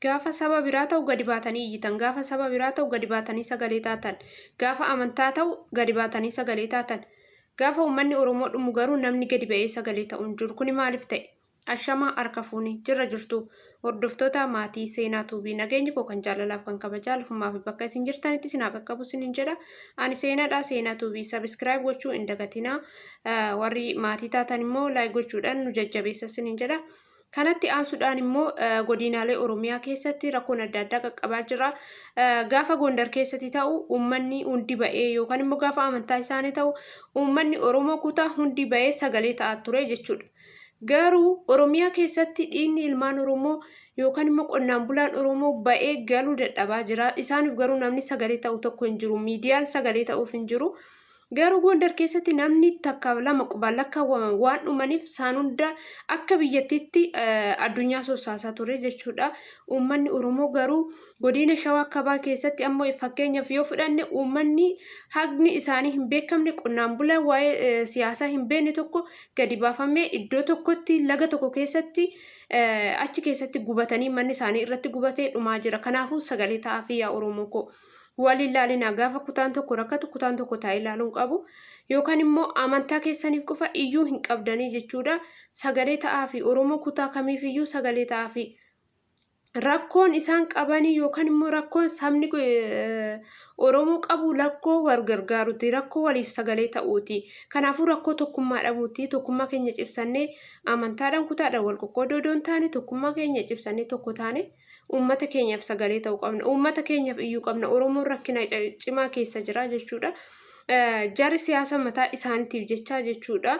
Gaafa saba biraa ta'u gadi baatanii iyyitan, gaafa saba biraa ta'u gadi baatanii sagalee taatan, gaafa amantaa ta'u gadi baatanii sagalee taatan, gaafa uummanni Oromoo dhumu garuu namni gadi ba'ee sagalee ta'u hin jiru. Kuni maaliif ta'e? Ashamaa harka fuunii jirra jirtu hordoftoota maatii seenaa tuubii nageenyi koo kan jaalalaaf kan kabajaa lafumaa fi bakka isin jirtanitti isin haa qaqqabu isiniin jedha. Ani seenaadhaa seenaa tuubii subscribe gochuu hin dagatinaa. Warri maatii taatan immoo like gochuudhaan nu jajjabeessa isiniin jedha. Kanatti aansuudhaan immoo godinaalee Oromiyaa keessatti rakkoon adda addaa qaqqabaa jira. Gaafa Gondar keessatti ta'u uummanni hundi ba'ee yookaan immoo gaafa amantaa isaanii ta'u uummanni Oromoo kutaa hundi ba'ee sagalee ta'aa ture jechuudha. Garuu Oromiyaa keessatti dhiigni ilmaan Oromoo yookaan immoo qonnaan bulaan Oromoo ba'ee galuu dadhabaa jira. Isaaniif garuu namni sagalee ta'u tokko hin jiru. Miidiyaan sagalee ta'uuf hin jiru. Garuu Gondar keessatti namni takka lama qubaan lakkaawwaman waan dhumaniif isaan hunda akka biyyattiitti addunyaa sosaasaa ture jechuudha. Uummanni Oromoo garuu godina Shawaa Kaabaa keessatti ammoo fakkeenyaaf yoo fudhanne uummanni haqni isaanii hin beekamne qonnaan bulaan waa'ee siyaasaa hin beekne tokko gadi baafamee iddoo tokkotti laga tokko keessatti achi keessatti gubatanii manni isaanii irratti gubatee dhumaa jira. Kanaafuu sagalee ta'aafii yaa Oromoo koo. Waliin ilaalinaa gaafa kutaan tokko rakkatu kutaan tokko taa'ee ilaaluun qabu yookaan immoo amantaa keessaniif qofa iyyuu hin qabdanii jechuudha. Sagalee ta'aafi Oromoo kutaa kamiif iyyuu sagalee ta'aafi rakkoon isaan qabanii yookaan immoo rakkoon sabni Oromoo qabu rakkoo wal gargaaruuti, rakkoo waliif sagalee ta'uuti. Kanaafuu rakkoo tokkummaa dhabuuti. Tokkummaa keenya cibsannee amantaadhaan kutaadhaan wal qoqqoodoo doon taane tokkummaa keenya cibsannee tokko taane uummata keenyaaf sagalee ta'uu qabna. Uummata keenyaaf iyyuu qabna. Oromoon rakkina cimaa keessa jira jechuudha. Jarri siyaasa mataa isaaniitiif jecha jechuudha.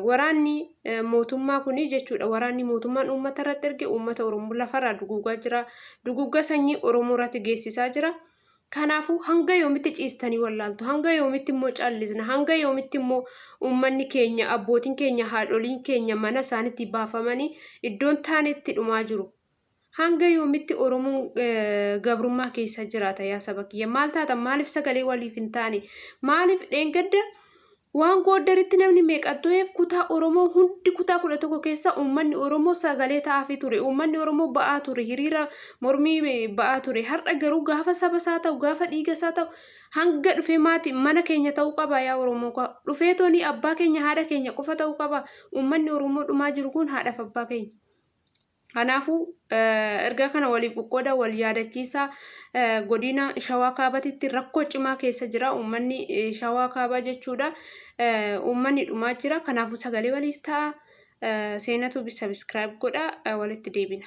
Waraanni mootummaa kuni jechuudha. Waraanni mootummaan uummata irratti erge uummata Oromoo lafarraa duguugaa jira. Duguuga sanyii Oromoo irratti geessisaa jira. Kanaafuu hanga yoomitti ciistanii wallaaltu, hanga yoomitti immoo callisna, hanga yoomitti immoo uummanni keenya, abbootiin keenya, haadholiin keenya mana isaaniitti baafamanii iddoon taanetti dhumaa jiru. Hanga yoomitti Oromoon gabrummaa keessa jiraata yaa saba kiyya. Maal taata? Maaliif sagalee waliif hin taane? Maaliif dheengadda waan Gondaritti namni meeqattu'eef kutaa Oromoo hundi kutaa 11 keessa uummanni Oromoo sagalee ta'aafii ture. Uummanni Oromoo ba'aa ture, hiriira mormii ba'aa ture. Har'a garuu gaafa saba isaa ta'u, gaafa dhiiga isaa ta'u hanga dhufee maatii mana keenya ta'uu qaba yaa Oromoo. Dhufee tooni abbaa keenya haadha keenya qofa ta'uu qaba. Uummanni Oromoo dhumaa jiru kun haadhaaf abbaa keenya. Kanaafuu ergaa kana waliif qoqqooda wal yaadachiisa. Godina Shawaa Kaabaatti rakkoo cimaa keessa jira uummanni Shawaa Kaabaa jechuudha. Uummanni dhumaa jira. Kanaafuu sagalee waliif ta'a. Seenaa tuubii subscribe godha. Walitti deebina.